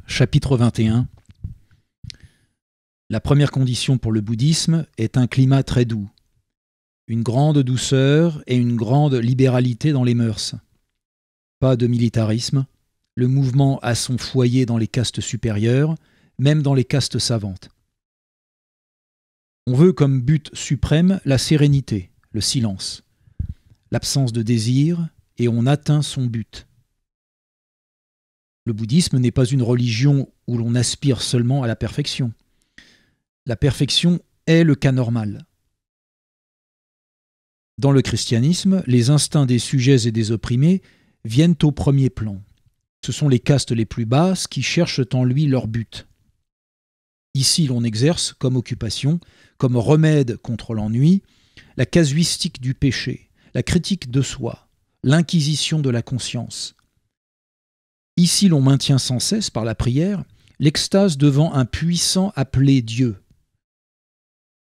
Chapitre 21. La première condition pour le bouddhisme est un climat très doux, une grande douceur et une grande libéralité dans les mœurs. Pas de militarisme, le mouvement a son foyer dans les castes supérieures, même dans les castes savantes. On veut comme but suprême la sérénité, le silence, l'absence de désir, et on atteint son but. Le bouddhisme n'est pas une religion où l'on aspire seulement à la perfection. La perfection est le cas normal. Dans le christianisme, les instincts des sujets et des opprimés viennent au premier plan. Ce sont les castes les plus basses qui cherchent en lui leur but. Ici, l'on exerce comme occupation, comme remède contre l'ennui, la casuistique du péché, la critique de soi, l'inquisition de la conscience. Ici, l'on maintient sans cesse, par la prière, l'extase devant un puissant appelé Dieu.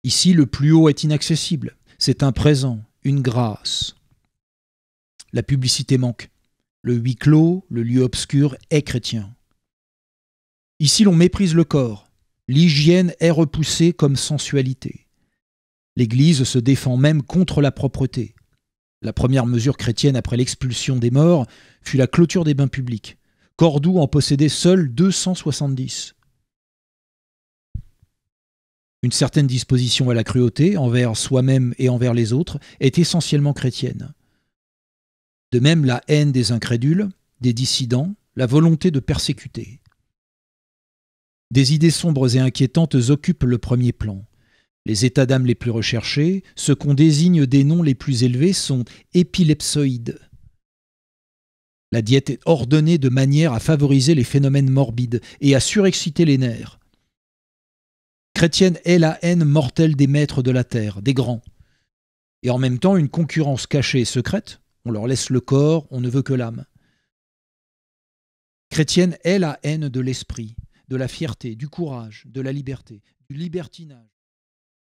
Ici, le plus haut est inaccessible. C'est un présent, une grâce. La publicité manque. Le huis clos, le lieu obscur est chrétien. Ici, l'on méprise le corps. L'hygiène est repoussée comme sensualité. L'Église se défend même contre la propreté. La première mesure chrétienne après l'expulsion des morts fut la clôture des bains publics. Cordoue en possédait seul 270. Une certaine disposition à la cruauté envers soi-même et envers les autres est essentiellement chrétienne. De même, la haine des incrédules, des dissidents, la volonté de persécuter. Des idées sombres et inquiétantes occupent le premier plan. Les états d'âme les plus recherchés, ceux qu'on désigne des noms les plus élevés, sont épilepsoïdes. La diète est ordonnée de manière à favoriser les phénomènes morbides et à surexciter les nerfs. Chrétienne est la haine mortelle des maîtres de la terre, des grands. Et en même temps, une concurrence cachée et secrète. On leur laisse le corps, on ne veut que l'âme. Chrétienne est la haine de l'esprit, de la fierté, du courage, de la liberté, du libertinage.